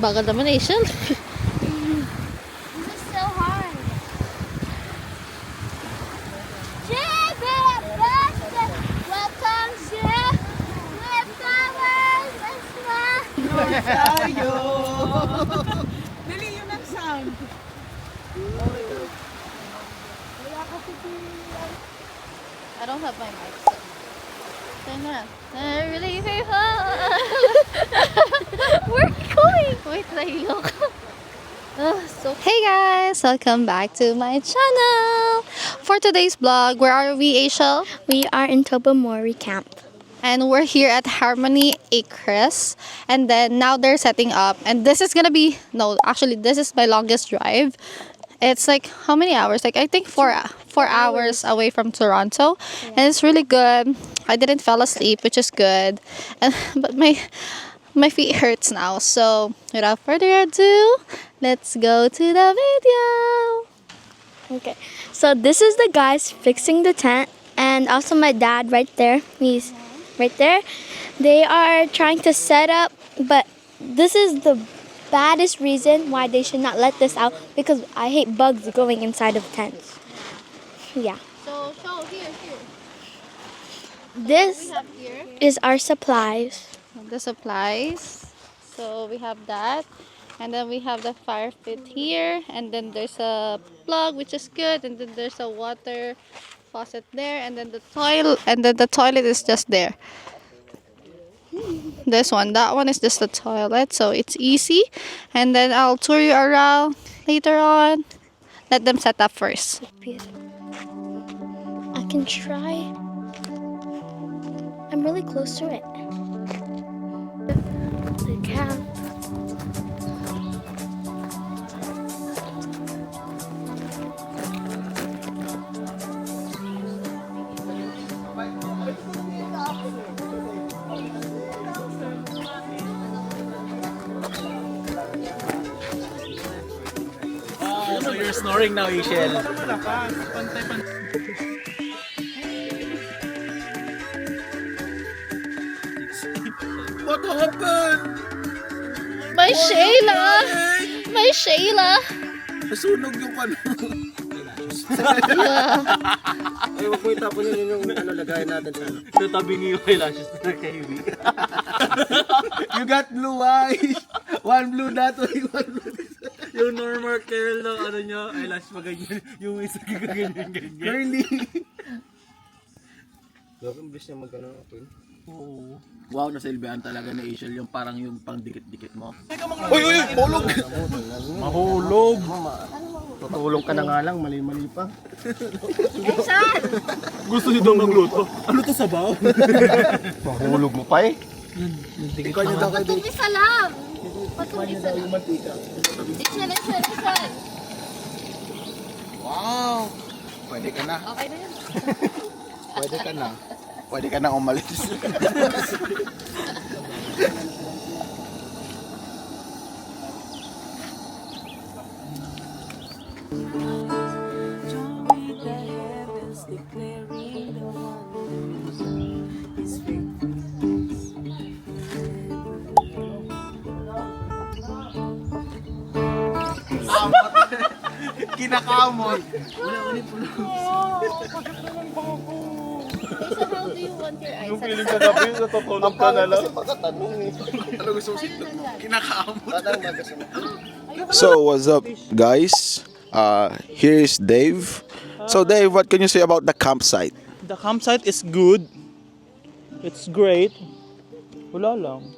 Bagal naman, Asian. This is so hard. Welcome to Tayo! Dali yun ang sound. I don't have my mic. Turn around. I really Where are we going? Wait, nahihiyok. Hey guys! Welcome back to my channel! For today's vlog, where are we, Aishel? We are in Tobamori Camp. And we're here at Harmony Acres. And then now they're setting up. And this is gonna be, no, actually this is my longest drive. It's like, how many hours? Like, I think four hours away from Toronto. Yeah. And it's really good. I didn't fall asleep, which is good. And, but my feet hurts now. So, without further ado, let's go to the video. Okay, so this is the guys fixing the tent. And also my dad right there. He's right there. They are trying to set up, but this is the baddest reason why they should not let this out, because I hate bugs going inside of tents. Yeah. So, here. This Here is our supplies. the supplies. So we have that, and then we have the fire pit here, and then there's a plug, which is good, and then there's a water faucet there, and then the toilet is just there. This one, that one is just the toilet, so it's easy. And then I'll tour you around later on. Let them set up first. I can try. I'm really close to it. The camp. So you're snoring now, Ishel. What happened? My Shayla! My Shayla! Nasunog yung ano. Yeah. Ay, huwag mo itapon yun yung lagayan natin sa ano. Sa tabi niyo eyelashes na kahiwi. You got blue eyes. One blue that way, one blue this way. Yung normal curl ng ano nyo, eyelash pa ganyan. Yung isa ganyan. Curly. Bakit bilis niya mag-ano natin? Oo. Wow, nasilbihan talaga ni Ishel yung parang yung pang dikit-dikit mo. Uy! Mahulog! Mahulog! Tutulong ka na nga lang, mali-mali pa. Gusto niyo daw magluto. Ano to sabaw? Mahulog mo pa eh. Ikaw niyo daw kayo. Patungisa lang! Ikaw daw yung mantika. Listen. Wow! Pwede ka na. Okay na yun. Pwede ka na. Pwede ka na umalis. Kinakamot. So how do you want your eyes? Yung feeling ka gabi, natutulog ka na lang. Ano gusto mo sito? Kinakamot. So what's up, guys? Here is Dave. So Dave, what can you say about the campsite? The campsite is good. It's great. Wala lang.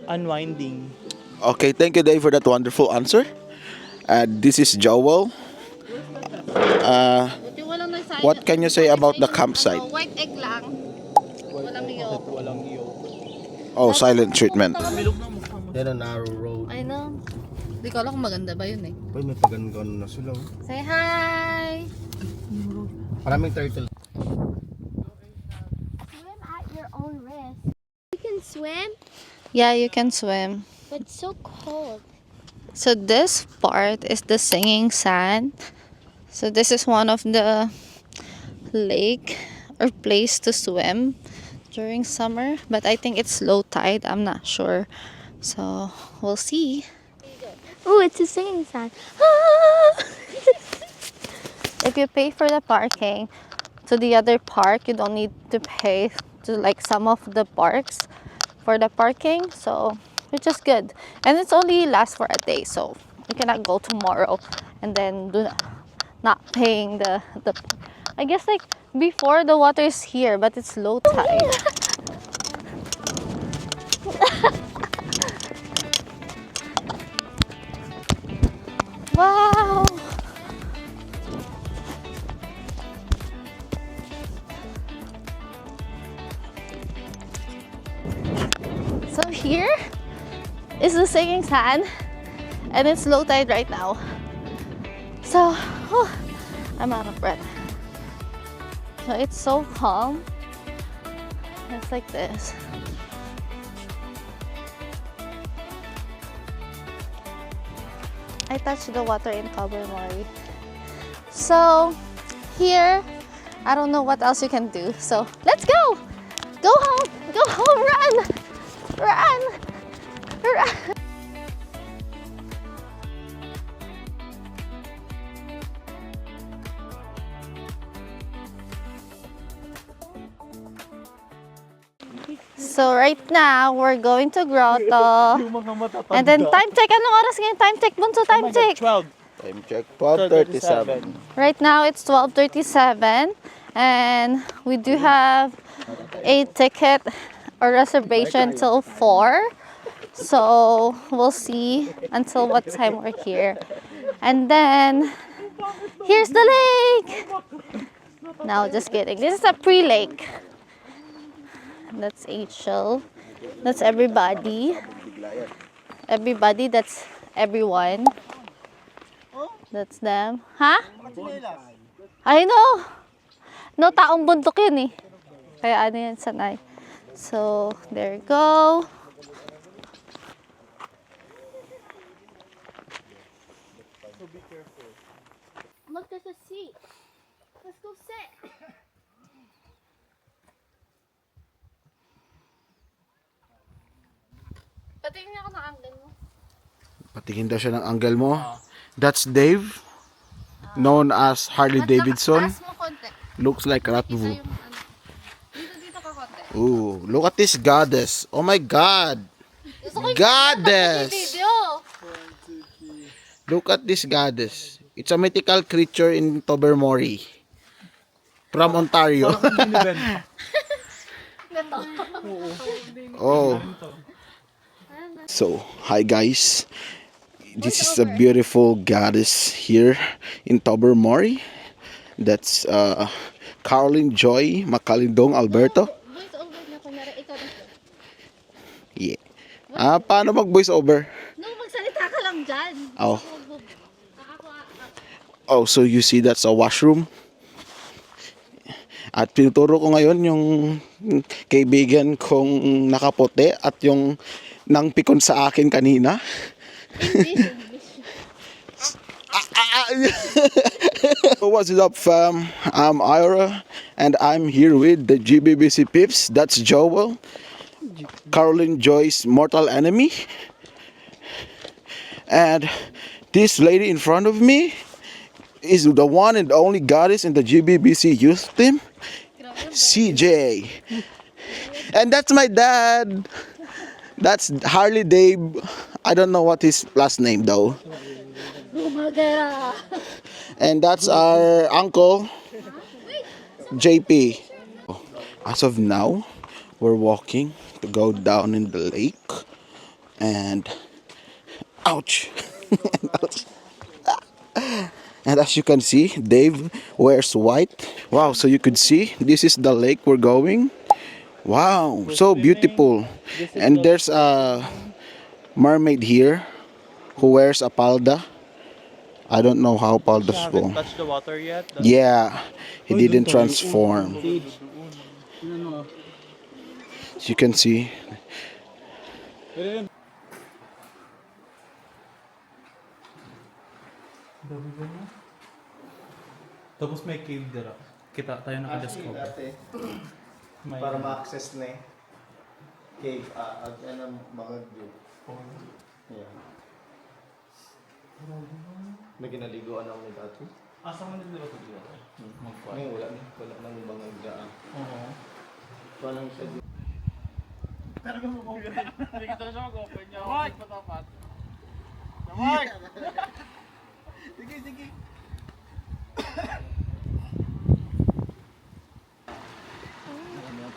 Unwinding. Okay, thank you, Dave, for that wonderful answer. This is Joel. What can you say about the campsite? White egg lang. Walang yolk. Walang iyo. Oh, silent treatment. Yan ang narrow road. I know. Hindi ko alam kung maganda ba yun eh. Uy, may pagan-ganon na sila. Say hi! Maraming turtle. Swim at your own risk. You can swim, Yeah, you can swim. but it's so cold. So this part is the singing sand. So this is one of the lake or place to swim during summer, but I think it's low tide. I'm not sure. So we'll see. Oh, it's a singing sound. Ah! If you pay for the parking to the other park, you don't need to pay to like some of the parks for the parking. So which is good, and it's only lasts for a day, so you cannot go tomorrow and then do not paying the. I guess like before the water is here, but it's low tide. Wow! So here is the sinking sand, and it's low tide right now. So whew, I'm out of breath. So it's so calm. It's like this. I touched the water in Tobermory. So here, I don't know what else you can do. So let's go! Go home! Go home! Run! Run! Run! So right now, we're going to Grotto. Yung mga matatanda. And then time check. Anong oras ngayon? Time check, Bunso. Oh Time my God, check. 12. Time check, 12:37. Right now, it's 12:37. And we do have a ticket or reservation till 4. So we'll see until what time we're here. And then, here's the lake. No, just kidding. This is a pre-lake. That's Angel. That's everybody. Everybody, that's everyone. That's them. Ha? I know. No, taong bundok yun eh. Kaya ano yan, sanay. So, there you go. Look, there's a seat. Let's go sit. Patingin ako ng angle mo. Patingin daw siya ng angle mo. That's Dave, known as Harley Davidson. Taas mo konti. Looks like Ratvu. Yung ano. Dito ka konti. Ooh, look at this goddess. Oh my God. Goddess. Video. Look at this goddess. It's a mythical creature in Tobermory. From Ontario. Oh. So, hi guys. This is a beautiful goddess here in Tobermory. That's Caroline Joy Macalindong, Alberto. Voice over na kunyari, ikaw na. Yeah. Paano mag-voice over? No, magsalita ka lang dyan. Oh. Oh, so you see that's a washroom. At pinuturo ko ngayon yung kaibigan kong nakapote at yung nang pikon sa akin kanina. What's up, fam? I'm Ira and I'm here with the GBBC Pips. That's Joel, Caroline Joy's mortal enemy, and this lady in front of me is the one and only goddess in the GBBC youth team, CJ. And that's my dad. That's Harley Dave. I don't know what his last name though. And that's our uncle, JP. As of now, we're walking to go down in the lake. And ouch. Ouch. And as you can see, Dave wears white. Wow, so you could see this is the lake we're going. Wow, so beautiful. And there's a mermaid here who wears a palda. I don't know how paldas go. Haven't touched the water yet. Yeah, he didn't transform. As you can see. Tapos may cave dira. Kita tayo nakadiscover. Para ma-access na cave, ano, mga view. Ayan. May ginaliguan ako ni dati. Asa man nila ko dito? Ngayon wala na. Wala nang ibang nagdaan. Oo. Walang siya dito. Talaga mo kung gano'n. Hindi kita siya mag-open niya. Hoy! Patapat. Hoy! Sige, sige.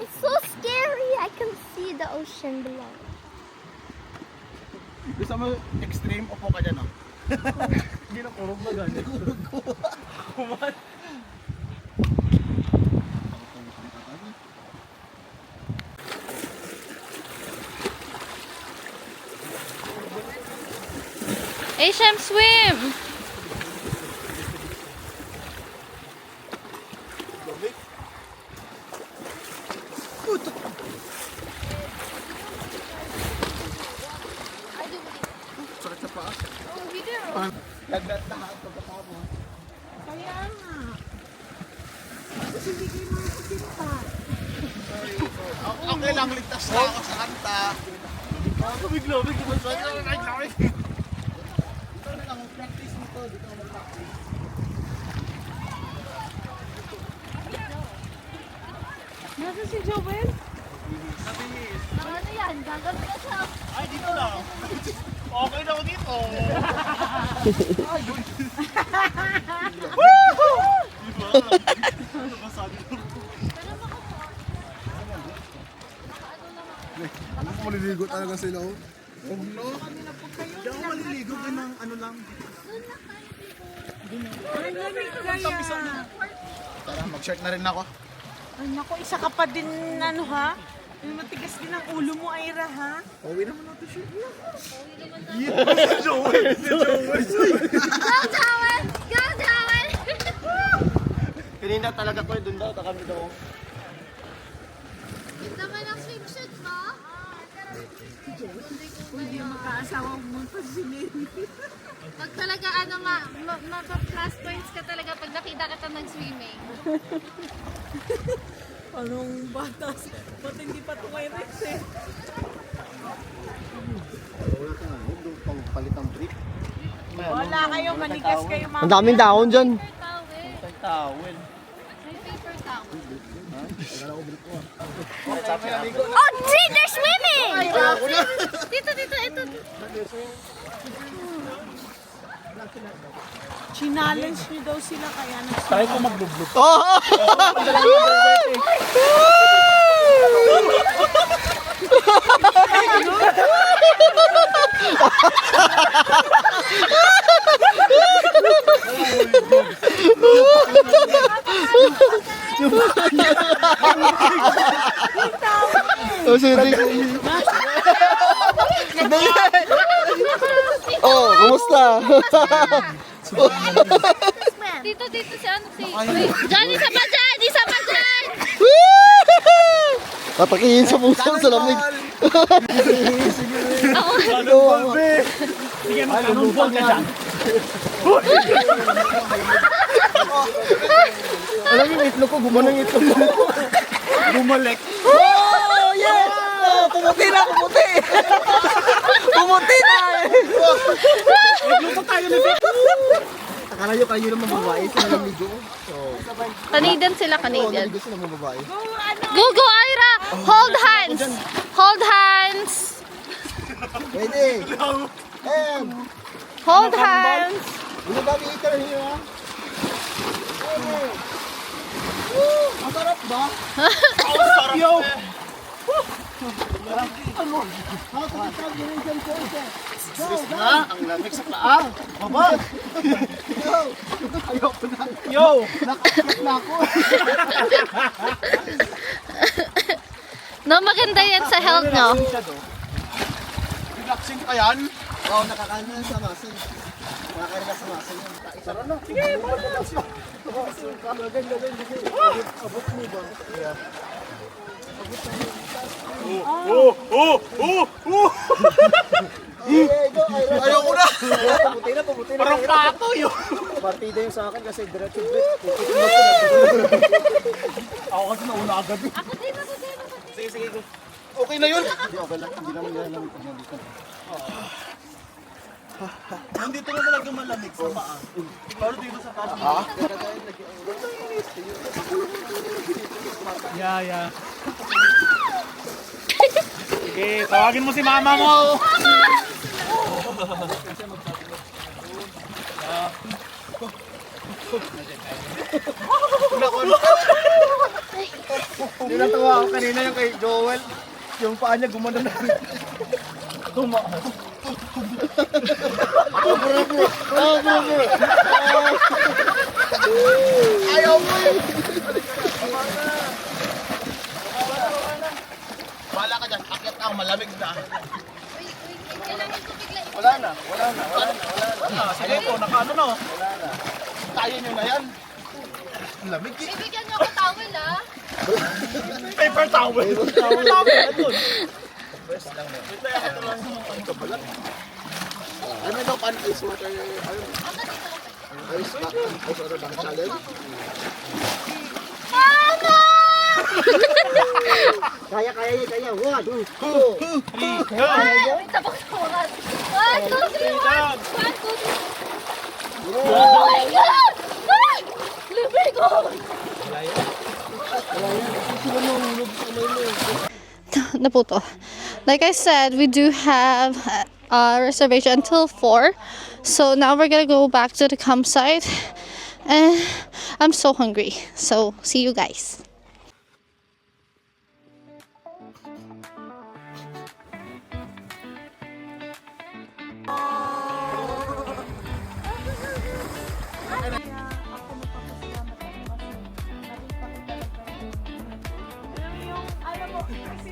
It's so scary. I can see the ocean below. Gusto mo extreme, upo ka dyan, no? Hindi na kurog na gano'n. Kumat. Asian swim! Sakit sa paa. Oh, we do. Lagdat na ha, pagkatapos. Kaya nga. Kasi hindi kayo makakapinta. Okay lang, ligtas na ako sa kanta. Bigla, bigla. Dito na lang, practice nito. Dito na practice. Nasa si Joel? Ano yan? Gagawin ka sa... Ay, dito na. Okay na ako dito. Ano kung maliligo talaga sila, oh? Oh, no. Hindi ako maliligo, ganang ano lang. Ay, lamig kaya. Tara, mag-shirt na rin ako. Ay, naku, isa ka pa din, ano ha? Yung matigas din ang ulo mo, Ira, ha? Uwi naman natin shirt na. Go, Joel! Go, Joel! Kanina talaga ko, doon daw, kami daw. Ganda man ang swimsuit mo. Hindi magkaasawa mo pa si Lily. Pag talaga ano nga, mapa-plus points ka talaga pag nakita kita nag-swimming. Anong batas? Ba't hindi pa ito kayo Rex eh? Wala ka nga, doon pang palit ang brief. Wala kayo, manigas kayo mga. Ang daming dahon dyan. Towel. Towel. May paper towel. Oh, see, they're swimming! Dito, ito. Challenge niyo daw sila kaya Tayo ko maglublog. Oh, kumusta? Dito si ano si. Johnny, isa pa dyan! Papakihin sa puso sa lamig. Sige, magkanumbol ka dyan. Alam mo yung itlog ko, gumanang itlog ko. Bumalik. Oh, yes! Oh, pumuti na, pumuti! Pumuti na! Nagluto tayo na Vic. Akala nyo kayo naman babae, sila ng ligo. Canadian sila, Oo, Canadian. naligo sila ng babae. Go, Ira! Hold hands! Hold hands! Pwede! Hold hands! Ano ba meter niyo, ha? Pwede! Woo! Masarap ba? Yo! Ano? Ha? Kapitag yun yung dyan ko. Stress na! Ang lamig sa paa! Baba! Yo! Ayoko na! Yo! Nakakit na ako! No, maganda yan sa health, no? Relaxing pa yan? Oo, nakakaano yan sa muscle. Nakaka-relax sa muscle yan. Tara na! Sige, balance! Abot mo ba? Ayoko na! Pumunti na, pumunti na. Parang pato yun. Partida yung sa akin kasi diretso break. Ako kasi nauna agad. Sige, sige. Okay na yun? Hindi, okay lang. Hindi naman yan lang pag nandito. Nandito na talaga malamig sa paa. Pero dito sa taas. Yeah. Sige, tawagin mo si mama mo. Natawa ako kanina yung kay Joel. Yung paa niya gumano na. Tumaas. Ayaw mo eh. Wala ka dyan. Akit ang malamig na. Wala na. Sige po, nakaano na. Kaya nyo na yan. Lamig eh. Bigyan niyo ako towel, ah. Paper towel. Ano daw pan ice water? Ice water bank challenge? Kaya. 1, 2, 3. Wait, tapos ko. 1, 2, 3, 1. 1, 2, 3. Oh my God! Ay! Libre ko! Naputo. Like I said, we do have a reservation until 4. So now we're gonna go back to the campsite. And I'm so hungry. So see you guys.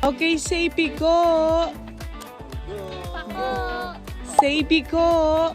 Okay, say Pico. Say Pico.